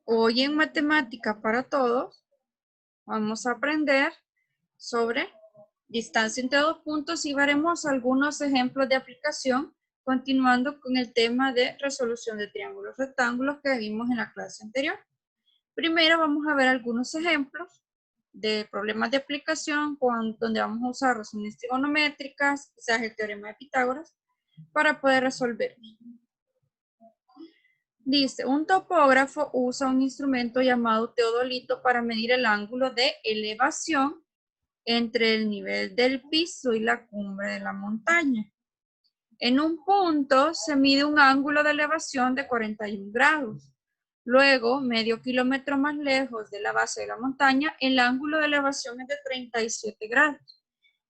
Hoy en Matemática para Todos vamos a aprender sobre distancia entre dos puntos y veremos algunos ejemplos de aplicación, continuando con el tema de resolución de triángulos rectángulos que vimos en la clase anterior. Primero vamos a ver algunos ejemplos de problemas de aplicación donde vamos a usar razones trigonométricas, quizás el teorema de Pitágoras, para poder resolver. Dice, un topógrafo usa un instrumento llamado teodolito para medir el ángulo de elevación entre el nivel del piso y la cumbre de la montaña. En un punto se mide un ángulo de elevación de 41 grados. Luego, medio kilómetro más lejos de la base de la montaña, el ángulo de elevación es de 37 grados.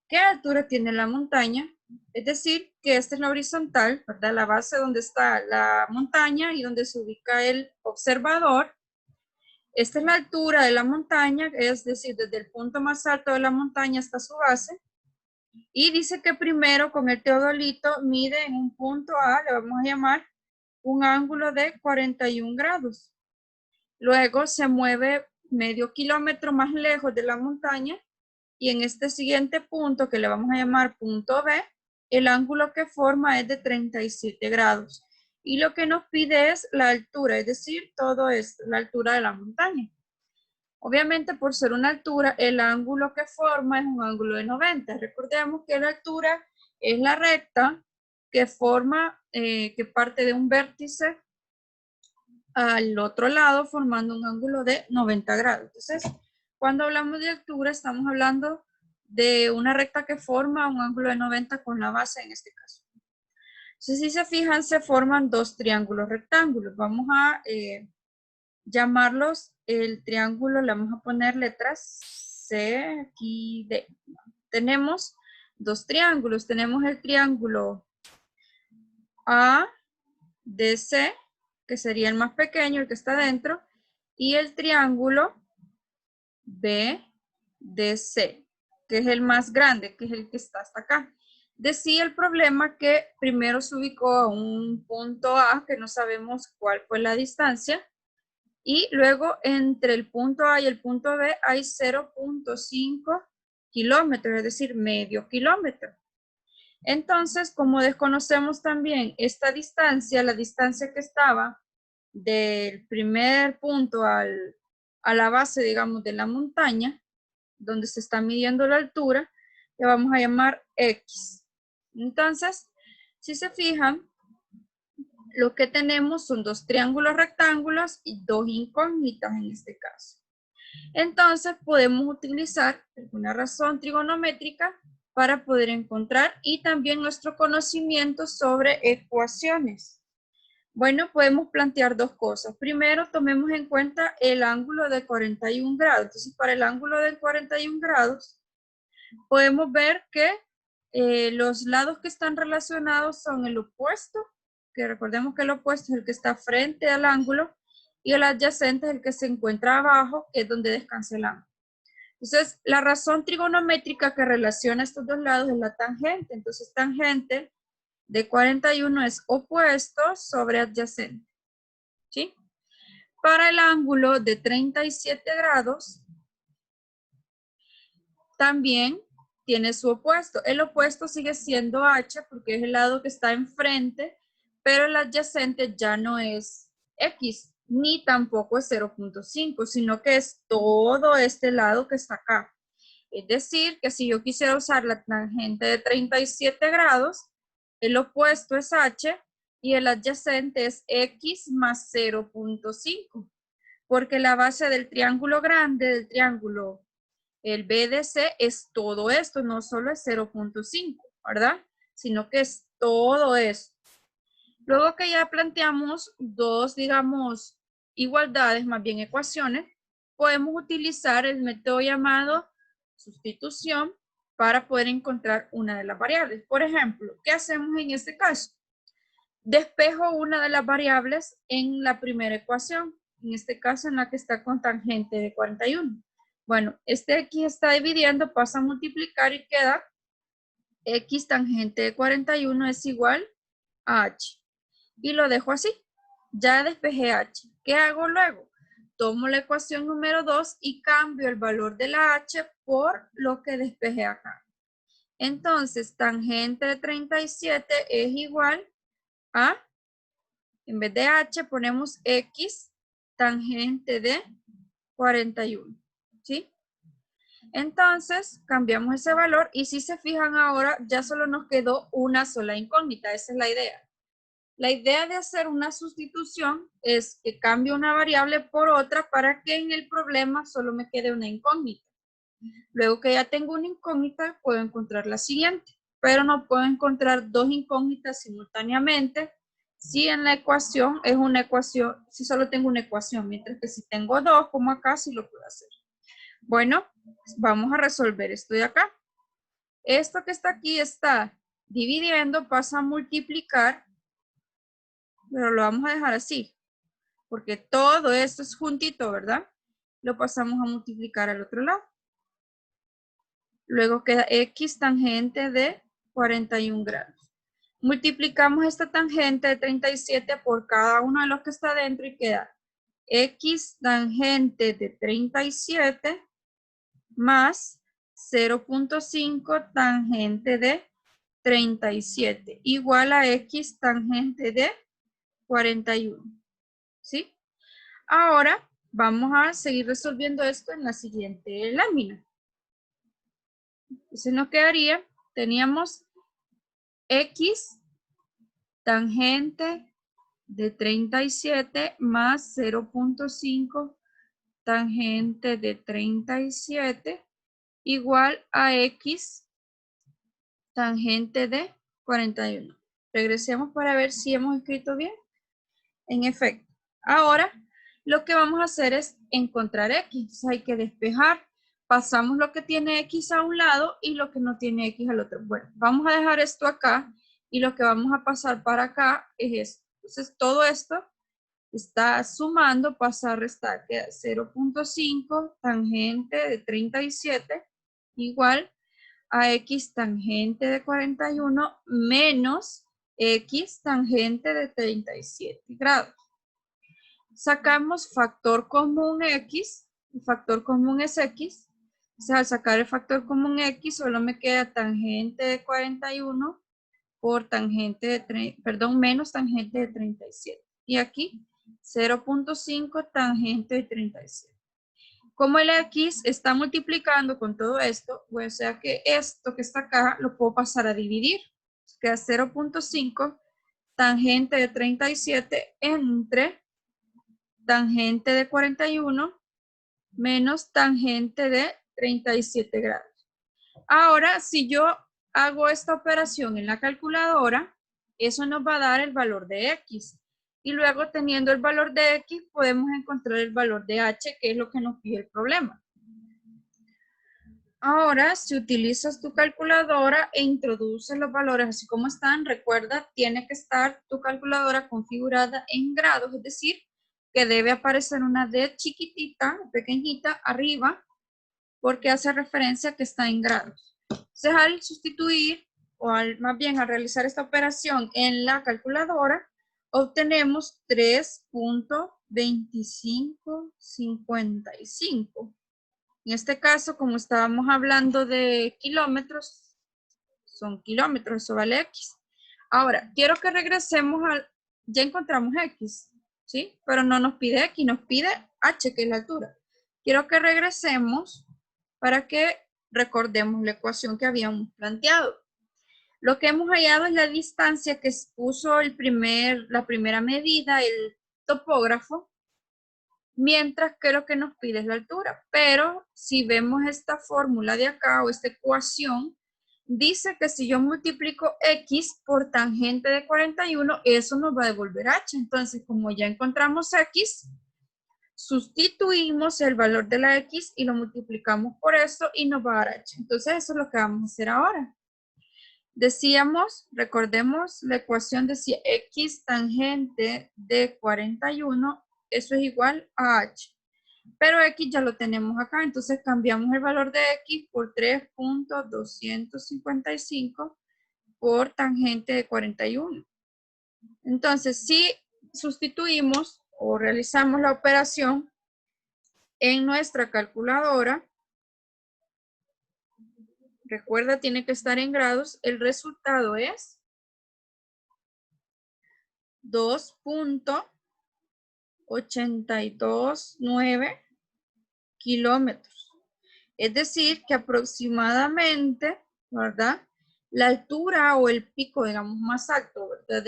¿Qué altura tiene la montaña? Es decir, que esta es la horizontal, ¿verdad? La base donde está la montaña y donde se ubica el observador. Esta es la altura de la montaña, es decir, desde el punto más alto de la montaña hasta su base. Y dice que primero con el teodolito mide en un punto A, le vamos a llamar un ángulo de 41 grados. Luego se mueve medio kilómetro más lejos de la montaña y en este siguiente punto, que le vamos a llamar punto B, el ángulo que forma es de 37 grados. Y lo que nos pide es la altura, es decir, todo es la altura de la montaña. Obviamente, por ser una altura, el ángulo que forma es un ángulo de 90. Recordemos que la altura es la recta que forma, que parte de un vértice al otro lado formando un ángulo de 90 grados. Entonces, cuando hablamos de altura, estamos hablando de una recta que forma un ángulo de 90 con la base en este caso. Entonces, si se fijan, se forman dos triángulos rectángulos. Vamos a llamarlos el triángulo, le vamos a poner letras C, aquí, D. Tenemos dos triángulos. Tenemos el triángulo ADC, que sería el más pequeño, el que está dentro, y el triángulo BDC, que es el más grande, que es el que está hasta acá. Decía el problema que primero se ubicó a un punto A, que no sabemos cuál fue la distancia, y luego entre el punto A y el punto B hay 0.5 kilómetros, es decir, medio kilómetro. Entonces, como desconocemos también esta distancia, la distancia que estaba del primer punto a la base, digamos, de la montaña, donde se está midiendo la altura, le vamos a llamar X. Entonces, si se fijan, lo que tenemos son dos triángulos rectángulos y dos incógnitas en este caso. Entonces, podemos utilizar una razón trigonométrica para poder encontrar y también nuestro conocimiento sobre ecuaciones. Bueno, podemos plantear dos cosas. Primero, tomemos en cuenta el ángulo de 41 grados. Entonces, para el ángulo de 41 grados, podemos ver que los lados que están relacionados son el opuesto, que recordemos que el opuesto es el que está frente al ángulo, y el adyacente es el que se encuentra abajo, que es donde descansa el ángulo. Entonces, la razón trigonométrica que relaciona estos dos lados es la tangente. Entonces, tangente de 41 es opuesto sobre adyacente. ¿Sí? Para el ángulo de 37 grados, también tiene su opuesto. El opuesto sigue siendo h porque es el lado que está enfrente, pero el adyacente ya no es x, ni tampoco es 0.5, sino que es todo este lado que está acá. Es decir, que si yo quisiera usar la tangente de 37 grados, el opuesto es h y el adyacente es x más 0.5, porque la base del triángulo grande, del triángulo el BDC, es todo esto, no solo es 0.5, ¿verdad? Sino que es todo esto. Luego que ya planteamos dos, digamos, igualdades, más bien ecuaciones, podemos utilizar el método llamado sustitución para poder encontrar una de las variables. Por ejemplo, ¿qué hacemos en este caso? Despejo una de las variables en la primera ecuación, en este caso en la que está con tangente de 41. Bueno, este x está dividiendo, pasa a multiplicar y queda x tangente de 41 es igual a h. Y lo dejo así. Ya despejé h. ¿Qué hago luego? tomo la ecuación número 2 y cambio el valor de la h por lo que despejé acá. Entonces, tangente de 37 es igual a, en vez de h, ponemos x tangente de 41, ¿sí? Entonces, cambiamos ese valor y si se fijan ahora, ya solo nos quedó una sola incógnita. Esa es la idea. La idea de hacer una sustitución es que cambie una variable por otra para que en el problema solo me quede una incógnita. Luego que ya tengo una incógnita, puedo encontrar la siguiente, pero no puedo encontrar dos incógnitas simultáneamente si en la ecuación es una ecuación, si solo tengo una ecuación, mientras que si tengo dos, como acá, sí lo puedo hacer. Bueno, vamos a resolver esto de acá. Esto que está aquí está dividiendo, pasa a multiplicar, pero lo vamos a dejar así, porque todo esto es juntito, ¿verdad? Lo pasamos a multiplicar al otro lado. Luego queda x tangente de 41 grados. Multiplicamos esta tangente de 37 por cada uno de los que está dentro y queda x tangente de 37 más 0.5 tangente de 37 igual a x tangente de 41. ¿Sí? Ahora vamos a seguir resolviendo esto en la siguiente lámina. Entonces nos quedaría, teníamos x tangente de 37 más 0.5 tangente de 37 igual a x tangente de 41. Regresemos para ver si hemos escrito bien. En efecto, ahora lo que vamos a hacer es encontrar x. Entonces hay que despejar. Pasamos lo que tiene x a un lado y lo que no tiene x al otro. Bueno, vamos a dejar esto acá y lo que vamos a pasar para acá es esto. Entonces todo esto está sumando, pasa a restar, queda 0.5 tangente de 37 igual a x tangente de 41 menos x tangente de 37 grados. Sacamos factor común x, el factor común es x, o sea, al sacar el factor común x solo me queda tangente de 41 por tangente de, menos tangente de 37. Y aquí 0.5 tangente de 37. Como el x está multiplicando con todo esto, o sea que esto que está acá lo puedo pasar a dividir. Queda 0.5 tangente de 37 entre tangente de 41 menos tangente de 37 grados. Ahora, si yo hago esta operación en la calculadora, eso nos va a dar el valor de x. Y luego, teniendo el valor de x, podemos encontrar el valor de h, que es lo que nos pide el problema. Ahora, si utilizas tu calculadora e introduces los valores así como están, recuerda, tiene que estar tu calculadora configurada en grados, es decir, que debe aparecer una D chiquitita, pequeñita, arriba, porque hace referencia a que está en grados. Entonces, al sustituir, o más bien al realizar esta operación en la calculadora, obtenemos 3.2555. En este caso, como estábamos hablando de kilómetros, son kilómetros, eso vale X. Ahora, quiero que regresemos al, ya encontramos X, ¿sí? Pero no nos pide X, nos pide H, que es la altura. Quiero que regresemos para que recordemos la ecuación que habíamos planteado. Lo que hemos hallado es la distancia que puso la primera medida, el topógrafo, mientras que lo que nos pide es la altura. Pero si vemos esta fórmula de acá o esta ecuación, dice que si yo multiplico x por tangente de 41, eso nos va a devolver h. Entonces, como ya encontramos x, sustituimos el valor de la x y lo multiplicamos por eso y nos va a dar h. Entonces, eso es lo que vamos a hacer ahora. Decíamos, recordemos, la ecuación decía x tangente de 41, eso es igual a h. Pero x ya lo tenemos acá, entonces cambiamos el valor de x por 3.255 por tangente de 41. Entonces, si sustituimos o realizamos la operación En nuestra calculadora, recuerda, tiene que estar en grados. El resultado es 2.829 kilómetros. Es decir, que aproximadamente, ¿verdad? La altura o el pico, digamos, más alto, ¿verdad?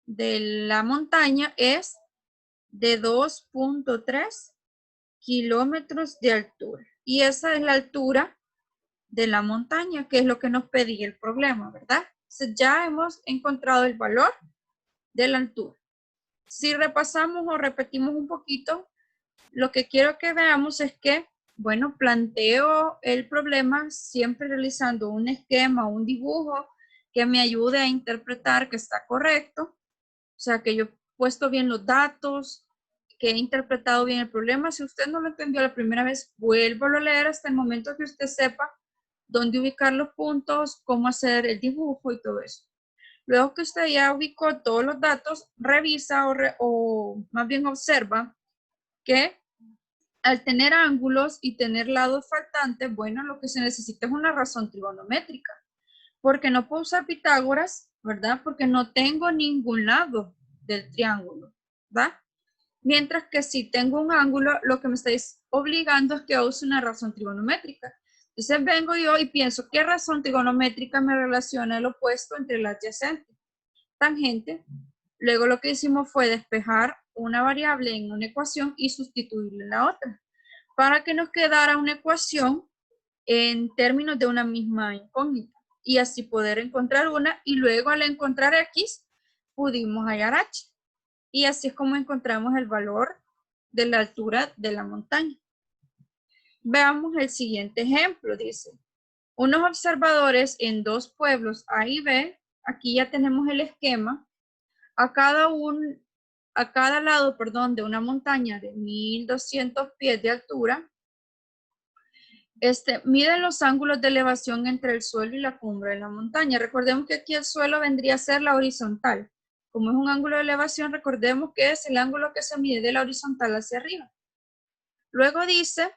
De la montaña es de 2.3 kilómetros de altura. Y esa es la altura de la montaña, que es lo que nos pedía el problema, ¿verdad? Entonces ya hemos encontrado el valor de la altura. Si repasamos o repetimos un poquito, lo que quiero que veamos es que, bueno, planteo el problema siempre realizando un esquema, un dibujo que me ayude a interpretar que está correcto. O sea, que yo he puesto bien los datos, que he interpretado bien el problema. Si usted no lo entendió la primera vez, vuélvalo a leer hasta el momento que usted sepa dónde ubicar los puntos, cómo hacer el dibujo y todo eso. Luego que usted ya ubicó todos los datos, revisa o más bien observa que al tener ángulos y tener lados faltantes, bueno, lo que se necesita es una razón trigonométrica. Porque no puedo usar Pitágoras, ¿verdad? Porque no tengo ningún lado del triángulo, ¿verdad? Mientras que si tengo un ángulo, lo que me estáis obligando es que use una razón trigonométrica. Entonces vengo yo y pienso, ¿qué razón trigonométrica me relaciona el opuesto entre el adyacente? Tangente. Luego lo que hicimos fue despejar una variable en una ecuación y sustituirla en la otra, para que nos quedara una ecuación en términos de una misma incógnita y así poder encontrar una y luego al encontrar X pudimos hallar H y así es como encontramos el valor de la altura de la montaña. Veamos el siguiente ejemplo, dice, unos observadores en dos pueblos A y B, aquí ya tenemos el esquema, a cada lado, de una montaña de 1200 pies de altura, miden los ángulos de elevación entre el suelo y la cumbre de la montaña. Recordemos que aquí el suelo vendría a ser la horizontal. Como es un ángulo de elevación, recordemos que es el ángulo que se mide de la horizontal hacia arriba. Luego dice,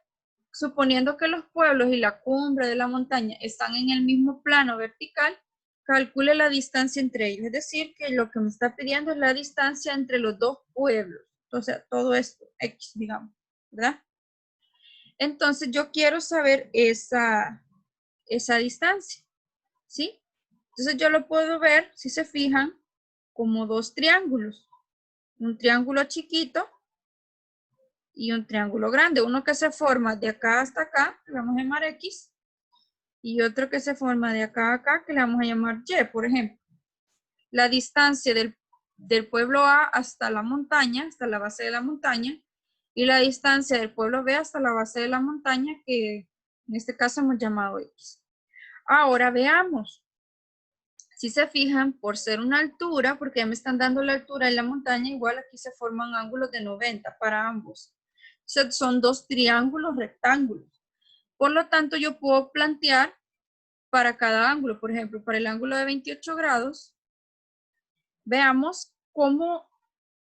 suponiendo que los pueblos y la cumbre de la montaña están en el mismo plano vertical, calcule la distancia entre ellos. Es decir, que lo que me está pidiendo es la distancia entre los dos pueblos. O sea, todo esto, X, digamos, ¿verdad? Entonces yo quiero saber esa distancia, ¿sí? Entonces yo lo puedo ver, si se fijan, como dos triángulos. Un triángulo chiquito y un triángulo grande. Uno que se forma de acá hasta acá, le vamos a llamar X, y otro que se forma de acá a acá, que le vamos a llamar Y, por ejemplo. La distancia del pueblo A hasta la montaña, hasta la base de la montaña, y la distancia del pueblo B hasta la base de la montaña, que en este caso hemos llamado X. Ahora veamos. Si se fijan, por ser una altura, porque ya me están dando la altura en la montaña, igual aquí se forman ángulos de 90 para ambos. Entonces, son dos triángulos rectángulos. Por lo tanto, yo puedo plantear para cada ángulo, por ejemplo, para el ángulo de 28 grados, veamos cómo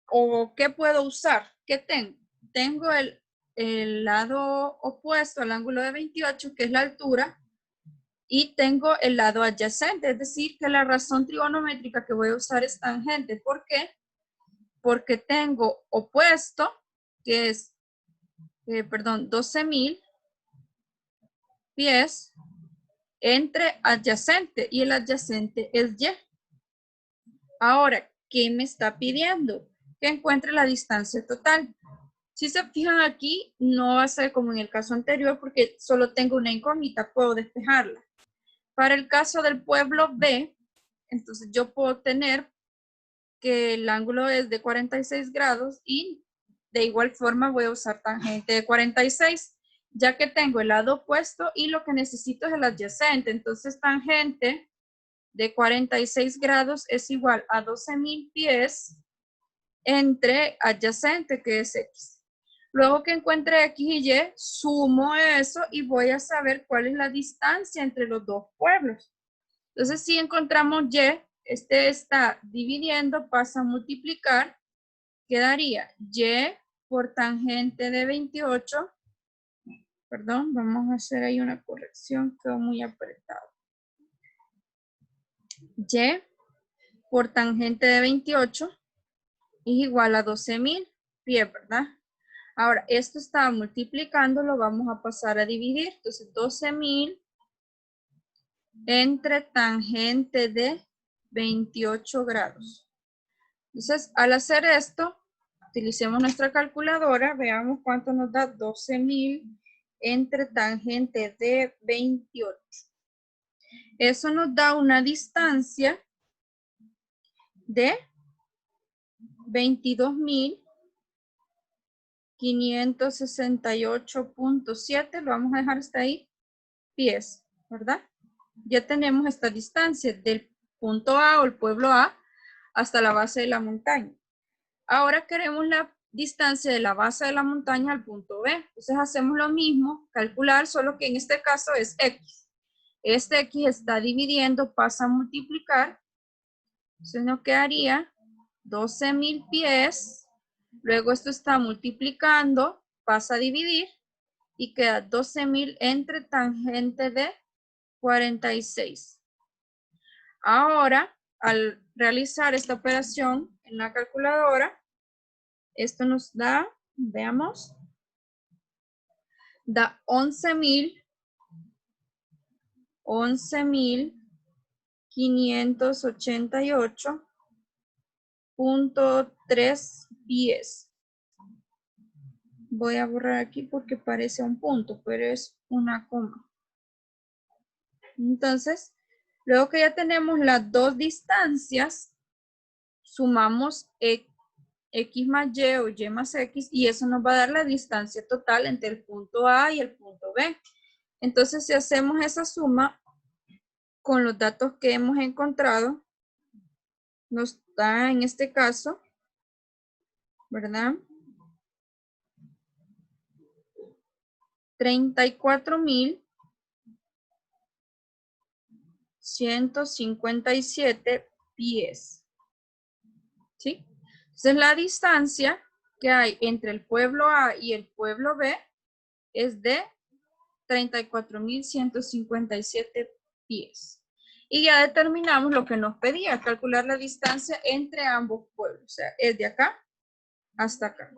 o qué puedo usar. ¿Qué tengo? Tengo el lado opuesto al ángulo de 28, que es la altura, y tengo el lado adyacente, es decir, que la razón trigonométrica que voy a usar es tangente. ¿Por qué? Porque tengo opuesto, que es, 12.000 pies, entre adyacente, y el adyacente es Y. Ahora, ¿qué me está pidiendo? Que encuentre la distancia total. Si se fijan aquí, no va a ser como en el caso anterior, porque solo tengo una incógnita, puedo despejarla. Para el caso del pueblo B, entonces yo puedo tener que el ángulo es de 46 grados y de igual forma voy a usar tangente de 46, ya que tengo el lado opuesto y lo que necesito es el adyacente. Entonces tangente de 46 grados es igual a 12.000 pies entre adyacente, que es X. Luego que encuentre X y Y, sumo eso y voy a saber cuál es la distancia entre los dos pueblos. Entonces, si encontramos Y, este está dividiendo, pasa a multiplicar, quedaría Y por tangente de 28. Perdón, vamos a hacer ahí una corrección, quedó muy apretado. Y por tangente de 28 es igual a 12.000 pies, ¿verdad? Ahora, esto está multiplicando, lo vamos a pasar a dividir. Entonces, 12.000 entre tangente de 28 grados. Entonces, al hacer esto, utilicemos nuestra calculadora, veamos cuánto nos da 12.000 entre tangente de 28. Eso nos da una distancia de 22.568.7, lo vamos a dejar hasta ahí, pies, ¿verdad? Ya tenemos esta distancia del punto A o el pueblo A hasta la base de la montaña. Ahora queremos la distancia de la base de la montaña al punto B. Entonces hacemos lo mismo, calcular, solo que en este caso es X. Este X está dividiendo, pasa a multiplicar. Entonces nos quedaría 12.000 pies. Luego esto está multiplicando, pasa a dividir y queda 12.000 entre tangente de 46. Ahora, al realizar esta operación en la calculadora, esto nos da, veamos, da 11.588.3 pies. Voy a borrar aquí porque parece un punto, pero es una coma. Entonces, luego que ya tenemos las dos distancias, sumamos X más Y o Y más X y eso nos va a dar la distancia total entre el punto A y el punto B. Entonces, si hacemos esa suma con los datos que hemos encontrado, nos da en este caso, ¿verdad? 34.157 pies. ¿Sí? Entonces la distancia que hay entre el pueblo A y el pueblo B es de 34.157 pies. Y ya determinamos lo que nos pedía, calcular la distancia entre ambos pueblos. O sea, es de acá hasta acá.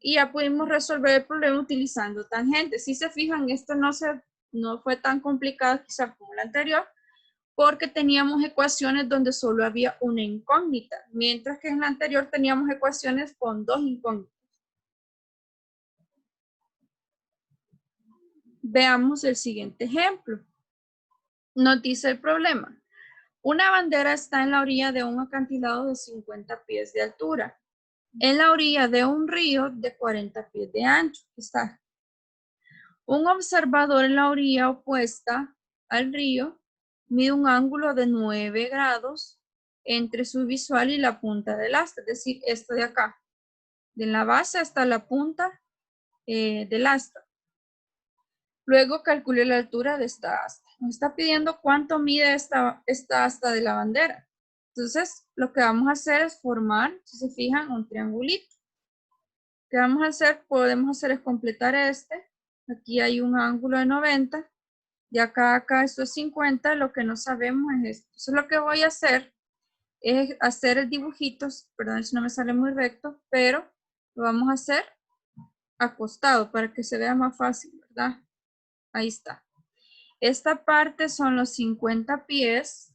Y ya pudimos resolver el problema utilizando tangentes. Si se fijan, esto no fue tan complicado quizás como el anterior, porque teníamos ecuaciones donde solo había una incógnita, mientras que en la anterior teníamos ecuaciones con dos incógnitas. Veamos el siguiente ejemplo. Nos dice el problema. Una bandera está en la orilla de un acantilado de 50 pies de altura, en la orilla de un río de 40 pies de ancho. Está. Un observador en la orilla opuesta al río mide un ángulo de 9 grados entre su visual y la punta del asta, es decir, esto de acá, de la base hasta la punta del asta. Luego calcule la altura de esta asta. Nos está pidiendo cuánto mide esta asta de la bandera. Entonces, lo que vamos a hacer es formar, si se fijan, un triangulito. Lo que vamos a hacer, podemos hacer es completar este. Aquí hay un ángulo de 90. De acá a acá esto es 50. Lo que no sabemos es esto. Entonces, lo que voy a hacer es hacer dibujitos. Perdón si no me sale muy recto, pero lo vamos a hacer acostado para que se vea más fácil, ¿verdad? Ahí está. Esta parte son los 50 pies.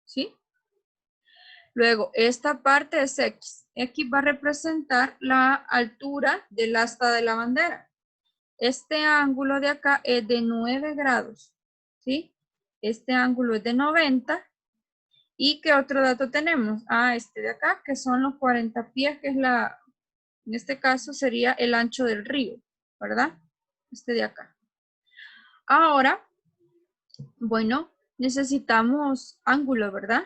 ¿Sí? Luego, esta parte es X. X va a representar la altura del asta de la bandera. Este ángulo de acá es de 9 grados. ¿Sí? Este ángulo es de 90. ¿Y qué otro dato tenemos? Ah, este de acá, que son los 40 pies, que es en este caso sería el ancho del río, ¿verdad? Este de acá. Ahora, bueno, necesitamos ángulo, ¿verdad?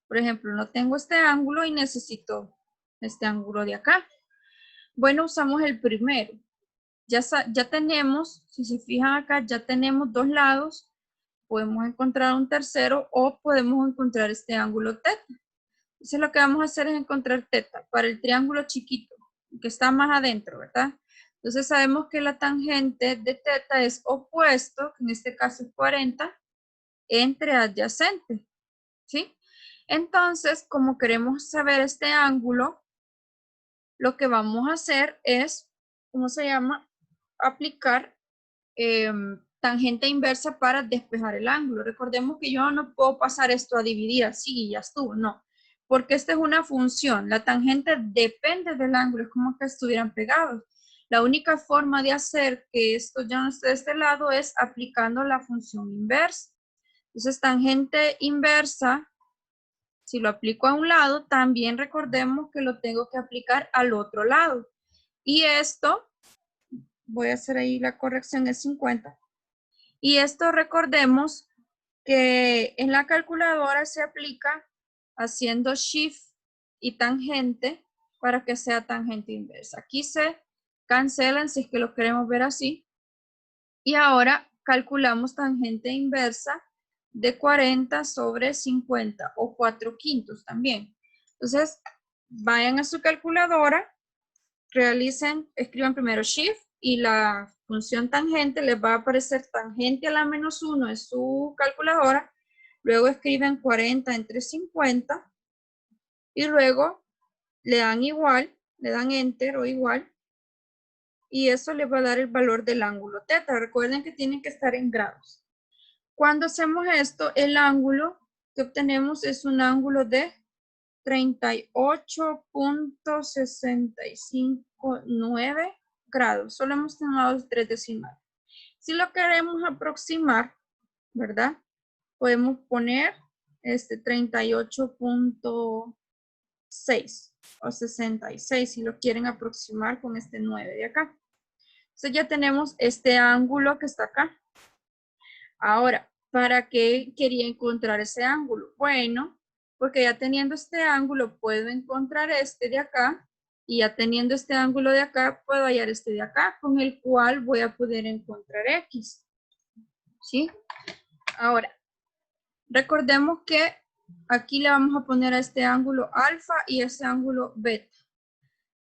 Por ejemplo, no tengo este ángulo y necesito este ángulo de acá. Bueno, usamos el primero. Ya tenemos, si se fijan acá, ya tenemos dos lados. Podemos encontrar un tercero o podemos encontrar este ángulo θ. Entonces lo que vamos a hacer es encontrar teta para el triángulo chiquito, que está más adentro, ¿verdad? Entonces sabemos que la tangente de teta es opuesto, que en este caso es 40, entre adyacente, ¿sí? Entonces, como queremos saber este ángulo, lo que vamos a hacer es, ¿cómo se llama? Aplicar tangente inversa para despejar el ángulo. Recordemos que yo no puedo pasar esto a dividir así y ya estuvo, no. Porque esta es una función. La tangente depende del ángulo, es como que estuvieran pegados. La única forma de hacer que esto ya no esté de este lado es aplicando la función inversa. Entonces, tangente inversa, si lo aplico a un lado, también recordemos que lo tengo que aplicar al otro lado. Y esto, voy a hacer ahí la corrección, es 50. Y esto recordemos que en la calculadora se aplica haciendo shift y tangente para que sea tangente inversa. Aquí se cancelan si es que lo queremos ver así. Y ahora calculamos tangente inversa de 40 sobre 50 o 4/5 también. Entonces, vayan a su calculadora, realicen, escriban primero shift y la función tangente les va a aparecer tangente a la -1 en su calculadora. Luego escriben 40 entre 50 y luego le dan igual, le dan enter o igual y eso les va a dar el valor del ángulo teta. Recuerden que tienen que estar en grados. Cuando hacemos esto, el ángulo que obtenemos es un ángulo de 38.659 grados. Solo hemos tomado 3 decimales. Si lo queremos aproximar, ¿verdad? Podemos poner 38.6 o 66 si lo quieren aproximar con este 9 de acá. Entonces ya tenemos este ángulo que está acá. Ahora, ¿para qué quería encontrar ese ángulo? Bueno, porque ya teniendo este ángulo puedo encontrar este de acá y ya teniendo este ángulo de acá puedo hallar este de acá con el cual voy a poder encontrar X. ¿Sí? Ahora, recordemos que aquí le vamos a poner a este ángulo alfa y a este ángulo beta.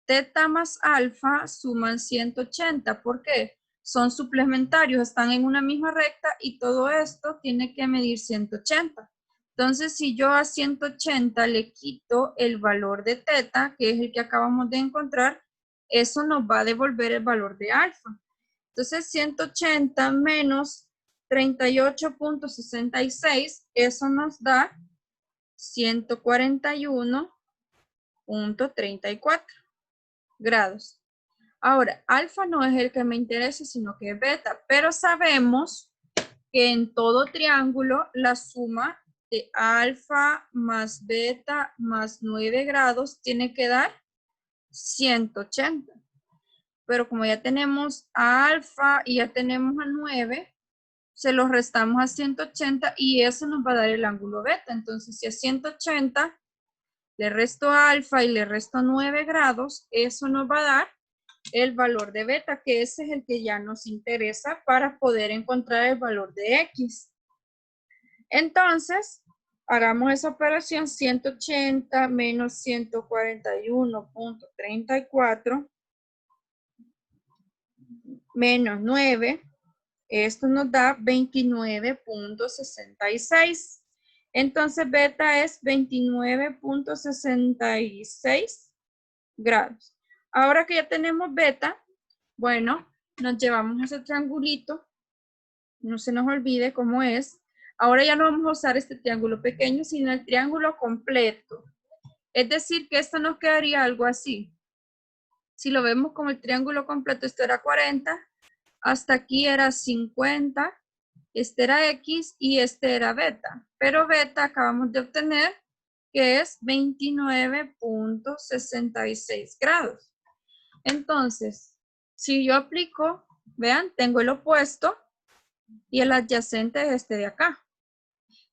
Teta más alfa suman 180. ¿Por qué? Son suplementarios, están en una misma recta y todo esto tiene que medir 180. Entonces, si yo a 180 le quito el valor de teta, que es el que acabamos de encontrar, eso nos va a devolver el valor de alfa. Entonces, 180 menos 38.66, eso nos da 141.34 grados. Ahora, alfa no es el que me interesa, sino que es beta, pero sabemos que en todo triángulo la suma de alfa más beta más 9 grados tiene que dar 180. Pero como ya tenemos a alfa y ya tenemos a 9, se los restamos a 180 y eso nos va a dar el ángulo beta. Entonces, si a 180 le resto alfa y le resto 9 grados, eso nos va a dar el valor de beta, que ese es el que ya nos interesa para poder encontrar el valor de X. Entonces, hagamos esa operación, 180 menos 141.34 menos 9, esto nos da 29.66. Entonces, beta es 29.66 grados. Ahora que ya tenemos beta, bueno, nos llevamos ese triangulito, no se nos olvide cómo es. Ahora ya no vamos a usar este triángulo pequeño, sino el triángulo completo. Es decir, que esto nos quedaría algo así. Si lo vemos como el triángulo completo, esto era 40, hasta aquí era 50, este era X y este era beta. Pero beta acabamos de obtener que es 29.66 grados. Entonces, si yo aplico, vean, tengo el opuesto y el adyacente es este de acá.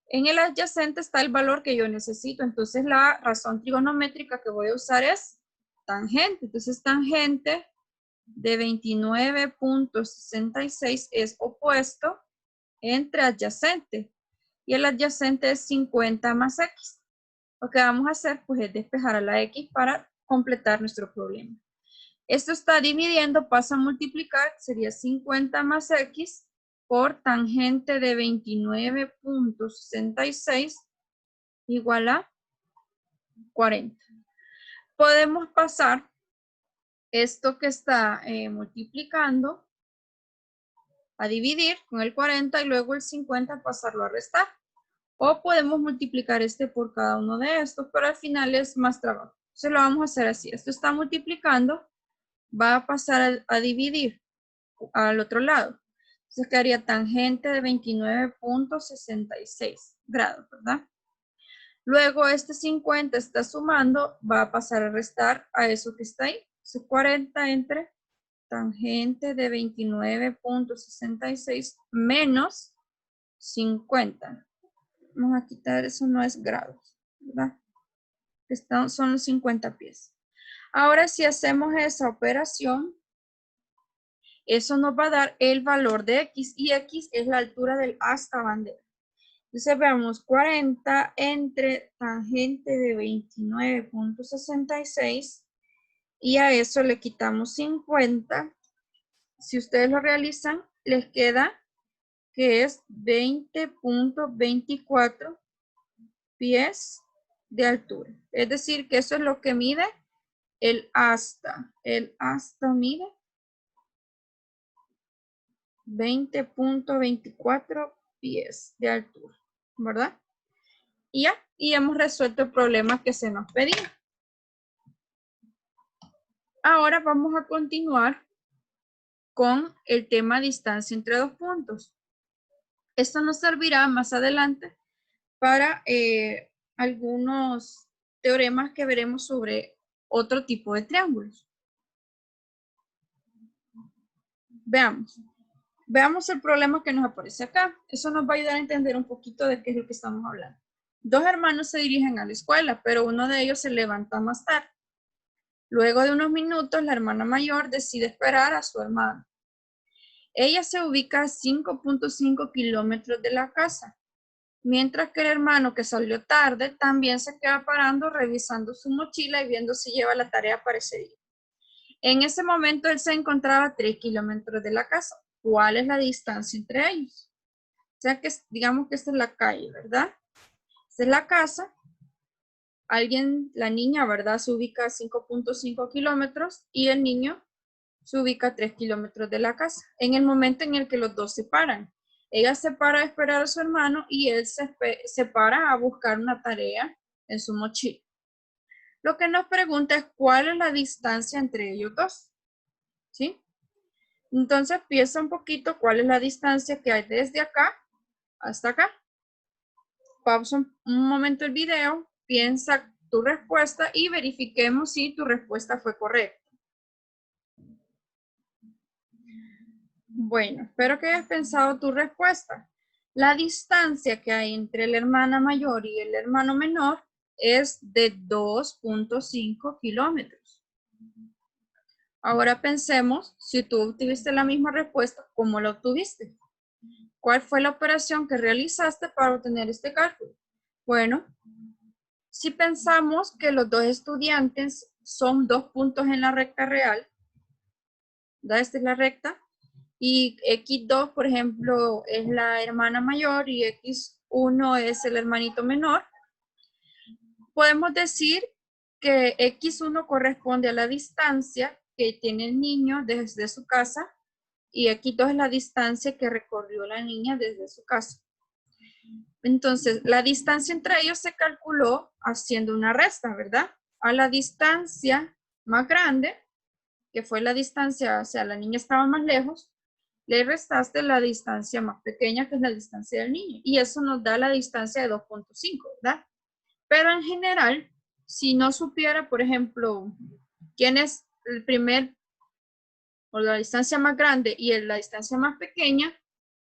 En el adyacente está el valor que yo necesito. Entonces, la razón trigonométrica que voy a usar es tangente. Entonces, tangente de 29.66 es opuesto entre adyacente. Y el adyacente es 50 más X. Lo que vamos a hacer pues es despejar a la X para completar nuestro problema. Esto está dividiendo, pasa a multiplicar, sería 50 más X por tangente de 29.66 igual a 40. Podemos pasar esto que está multiplicando a dividir con el 40 y luego el 50 pasarlo a restar. O podemos multiplicar este por cada uno de estos, pero al final es más trabajo. Entonces lo vamos a hacer así. Esto está multiplicando, va a pasar a dividir al otro lado. Entonces quedaría tangente de 29.66 grados, ¿verdad? Luego este 50 está sumando, va a pasar a restar a eso que está ahí. Entonces 40 entre tangente de 29.66 menos 50. Vamos a quitar, eso no es grados, ¿verdad? Son los 50 pies. Ahora si hacemos esa operación, eso nos va a dar el valor de X y X es la altura del asta bandera. Entonces veamos 40 entre tangente de 29.66 y a eso le quitamos 50. Si ustedes lo realizan, les queda que es 20.24 pies de altura. Es decir, que eso es lo que mide el asta. El asta mide 20.24 pies de altura, ¿verdad? Y ya, y hemos resuelto el problema que se nos pedía. Ahora vamos a continuar con el tema distancia entre dos puntos. Esto nos servirá más adelante para algunos teoremas que veremos sobre otro tipo de triángulos. Veamos el problema que nos aparece acá. Eso nos va a ayudar a entender un poquito de qué es lo que estamos hablando. Dos hermanos se dirigen a la escuela, pero uno de ellos se levanta más tarde. Luego de unos minutos, la hermana mayor decide esperar a su hermano. Ella se ubica a 5.5 kilómetros de la casa, mientras que el hermano que salió tarde también se queda parando revisando su mochila y viendo si lleva la tarea para ese día. En ese momento él se encontraba a 3 kilómetros de la casa. ¿Cuál es la distancia entre ellos? O sea que digamos que esta es la calle, ¿verdad? Esta es la casa. La niña, ¿verdad? Se ubica a 5.5 kilómetros y el niño se ubica a 3 kilómetros de la casa. En el momento en el que los dos se paran. Ella se para a esperar a su hermano y él se para a buscar una tarea en su mochila. Lo que nos pregunta es cuál es la distancia entre ellos dos. ¿Sí? Entonces piensa un poquito cuál es la distancia que hay desde acá hasta acá. Pausa un momento el video, piensa tu respuesta y verifiquemos si tu respuesta fue correcta. Bueno, espero que hayas pensado tu respuesta. La distancia que hay entre la hermana mayor y el hermano menor es de 2.5 kilómetros. Ahora pensemos, si tú obtuviste la misma respuesta, ¿cómo la obtuviste? ¿Cuál fue la operación que realizaste para obtener este cálculo? Bueno, si pensamos que los dos estudiantes son 2 puntos en la recta real, ¿verdad? Esta es la recta, y X2, por ejemplo, es la hermana mayor y X1 es el hermanito menor, podemos decir que X1 corresponde a la distancia que tiene el niño desde su casa y X2 es la distancia que recorrió la niña desde su casa. Entonces, la distancia entre ellos se calculó haciendo una resta, ¿verdad? A la distancia más grande, que fue la distancia, o sea, la niña estaba más lejos, le restaste la distancia más pequeña, que es la distancia del niño. Y eso nos da la distancia de 2.5, ¿verdad? Pero en general, si no supiera, por ejemplo, quién es el primer o la distancia más grande y la distancia más pequeña,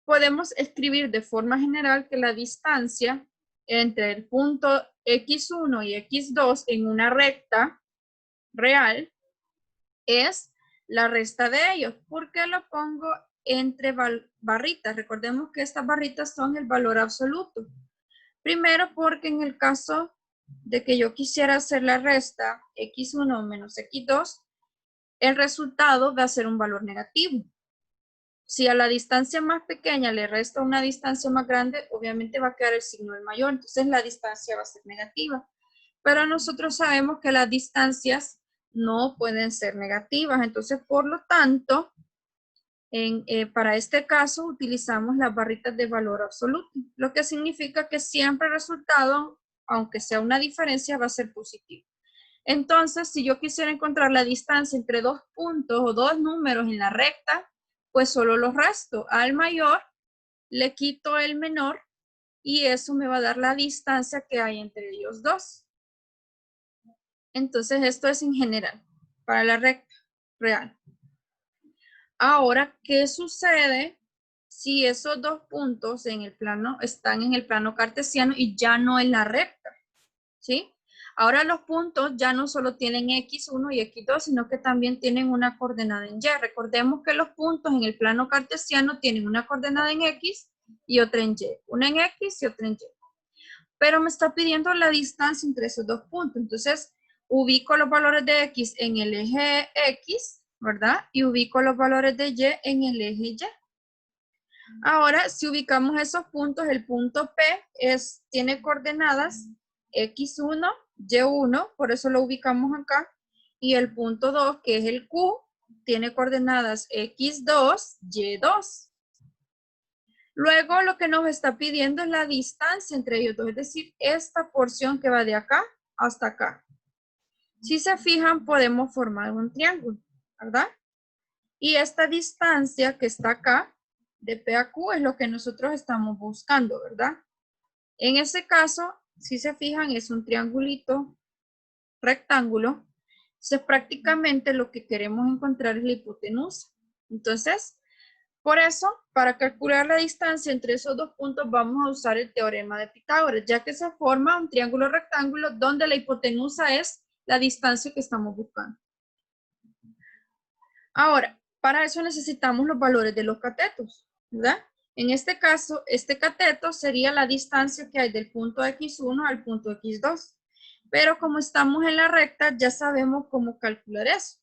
podemos escribir de forma general que la distancia entre el punto X1 y X2 en una recta real es la resta de ellos. ¿Por qué lo pongo entre barritas? Recordemos que estas barritas son el valor absoluto. Primero porque en el caso de que yo quisiera hacer la resta x1 menos x2, el resultado va a ser un valor negativo. Si a la distancia más pequeña le resta una distancia más grande, obviamente va a quedar el signo del mayor, entonces la distancia va a ser negativa. Pero nosotros sabemos que las distancias no pueden ser negativas, entonces por lo tanto, para este caso utilizamos las barritas de valor absoluto, lo que significa que siempre el resultado, aunque sea una diferencia, va a ser positivo. Entonces, si yo quisiera encontrar la distancia entre dos puntos o dos números en la recta, pues solo los resto. Al mayor le quito el menor y eso me va a dar la distancia que hay entre ellos dos. Entonces, esto es en general, para la recta real. Ahora, ¿qué sucede si esos dos puntos en el plano están en el plano cartesiano y ya no en la recta? ¿Sí? Ahora los puntos ya no solo tienen x1 y x2, sino que también tienen una coordenada en y. Recordemos que los puntos en el plano cartesiano tienen una coordenada en x y otra en y. Una en x y otra en y. Pero me está pidiendo la distancia entre esos dos puntos. Entonces, ubico los valores de x en el eje x, ¿verdad? Y ubico los valores de y en el eje y. Ahora, si ubicamos esos puntos, el punto P tiene coordenadas x1, y1, por eso lo ubicamos acá. Y el punto 2, que es el Q, tiene coordenadas x2, y2. Luego lo que nos está pidiendo es la distancia entre ellos dos, es decir, esta porción que va de acá hasta acá. Si se fijan, podemos formar un triángulo, ¿verdad? Y esta distancia que está acá, de P a Q, es lo que nosotros estamos buscando, ¿verdad? En ese caso, si se fijan, es un triangulito rectángulo. Entonces, prácticamente lo que queremos encontrar es la hipotenusa. Entonces, por eso, para calcular la distancia entre esos dos puntos, vamos a usar el teorema de Pitágoras, ya que se forma un triángulo rectángulo donde la hipotenusa es la distancia que estamos buscando. Ahora, para eso necesitamos los valores de los catetos, ¿verdad? En este caso, este cateto sería la distancia que hay del punto x1 al punto x2. Pero como estamos en la recta, ya sabemos cómo calcular eso.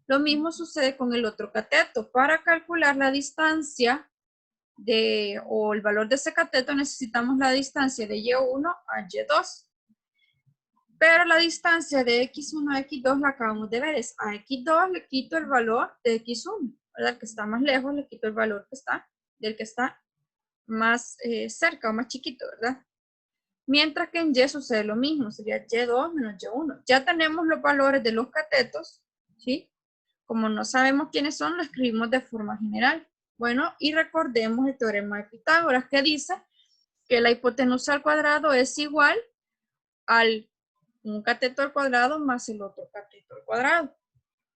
Lo mismo sucede con el otro cateto. Para calcular la distancia o el valor de ese cateto, necesitamos la distancia de y1 a y2. Pero la distancia de x1 a x2 la acabamos de ver, es a x2 le quito el valor de x1, ¿verdad? El que está más lejos le quito el valor del que está más cerca o más chiquito, ¿verdad? Mientras que en y sucede lo mismo, sería y2 menos y1. Ya tenemos los valores de los catetos, ¿sí? Como no sabemos quiénes son, lo escribimos de forma general. Bueno, y recordemos el teorema de Pitágoras que dice que la hipotenusa al cuadrado es igual al un cateto al cuadrado más el otro cateto al cuadrado.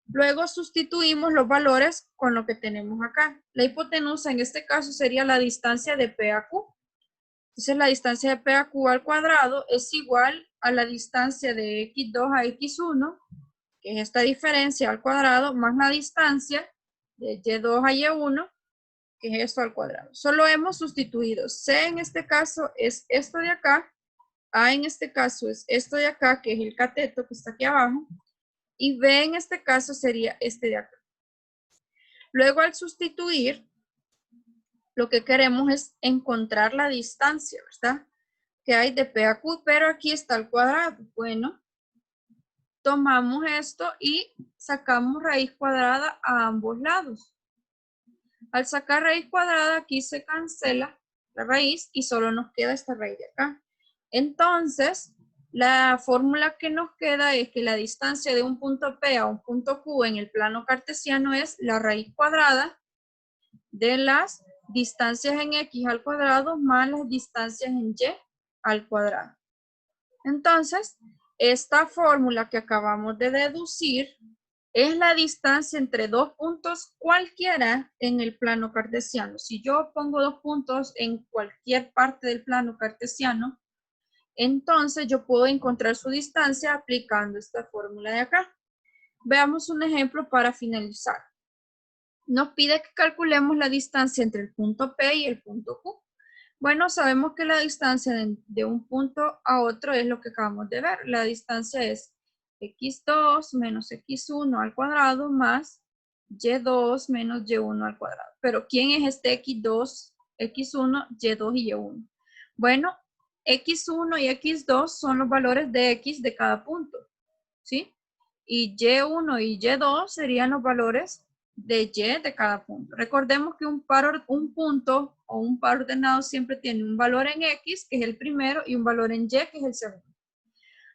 Luego sustituimos los valores con lo que tenemos acá. La hipotenusa en este caso sería la distancia de P a Q. Entonces la distancia de P a Q al cuadrado es igual a la distancia de x2 a x1, que es esta diferencia al cuadrado, más la distancia de y2 a y1, que es esto al cuadrado. Solo hemos sustituido. C en este caso es esto de acá, A en este caso es esto de acá, que es el cateto que está aquí abajo, y B en este caso sería este de acá. Luego al sustituir, lo que queremos es encontrar la distancia, ¿verdad? Que hay de P a Q, pero aquí está el cuadrado. Bueno, tomamos esto y sacamos raíz cuadrada a ambos lados. Al sacar raíz cuadrada, aquí se cancela la raíz y solo nos queda esta raíz de acá. Entonces, la fórmula que nos queda es que la distancia de un punto P a un punto Q en el plano cartesiano es la raíz cuadrada de las distancias en X al cuadrado más las distancias en Y al cuadrado. Entonces, esta fórmula que acabamos de deducir es la distancia entre dos puntos cualquiera en el plano cartesiano. Si yo pongo dos puntos en cualquier parte del plano cartesiano, entonces yo puedo encontrar su distancia aplicando esta fórmula de acá. Veamos un ejemplo para finalizar. Nos pide que calculemos la distancia entre el punto P y el punto Q. Bueno, sabemos que la distancia de un punto a otro es lo que acabamos de ver. La distancia es x2 menos x1 al cuadrado más y2 menos y1 al cuadrado. Pero ¿quién es este x2, x1, y2 y y1? Bueno, x1 y x2 son los valores de x de cada punto, ¿sí? Y y1 y y2 serían los valores de y de cada punto. Recordemos que un punto o un par ordenado siempre tiene un valor en x, que es el primero, y un valor en y, que es el segundo.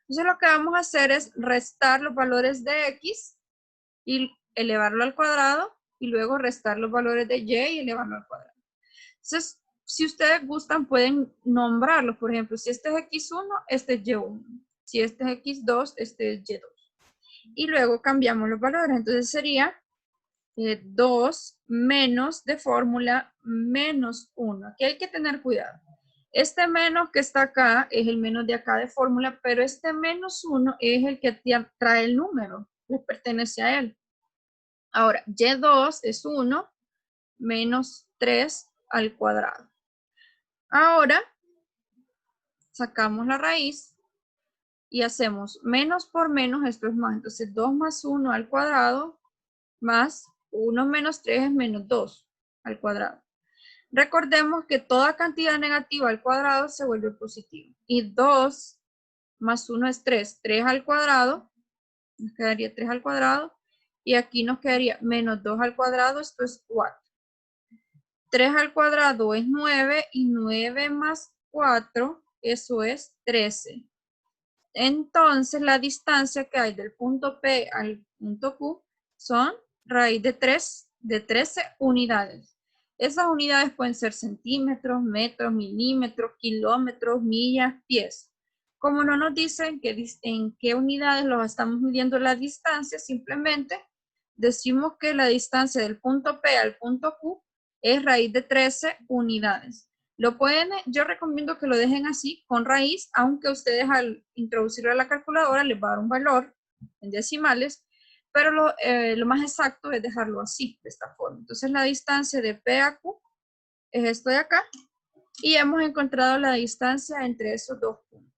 Entonces lo que vamos a hacer es restar los valores de x y elevarlo al cuadrado, y luego restar los valores de y y elevarlo al cuadrado. Entonces, si ustedes gustan, pueden nombrarlos. Por ejemplo, si este es x1, este es y1. Si este es x2, este es y2. Y luego cambiamos los valores. Entonces sería 2 menos de fórmula menos 1. Aquí hay que tener cuidado. Este menos que está acá es el menos de acá de fórmula, pero este menos 1 es el que trae el número, le pertenece a él. Ahora, y2 es 1 menos 3 al cuadrado. Ahora, sacamos la raíz y hacemos menos por menos, esto es más. Entonces, 2 más 1 al cuadrado más 1 menos 3 es menos 2 al cuadrado. Recordemos que toda cantidad negativa al cuadrado se vuelve positiva. Y 2 más 1 es 3. 3 al cuadrado, nos quedaría 3 al cuadrado. Y aquí nos quedaría menos 2 al cuadrado, esto es 4. 3 al cuadrado es 9 y 9 más 4, eso es 13. Entonces la distancia que hay del punto P al punto Q son raíz de 13 unidades. Esas unidades pueden ser centímetros, metros, milímetros, kilómetros, millas, pies. Como no nos dicen en qué unidades los estamos midiendo la distancia, simplemente decimos que la distancia del punto P al punto Q es raíz de 13 unidades. Yo recomiendo que lo dejen así, con raíz, aunque ustedes al introducirlo a la calculadora les va a dar un valor en decimales, pero lo más exacto es dejarlo así, de esta forma. Entonces la distancia de P a Q es esto de acá, y hemos encontrado la distancia entre esos dos puntos.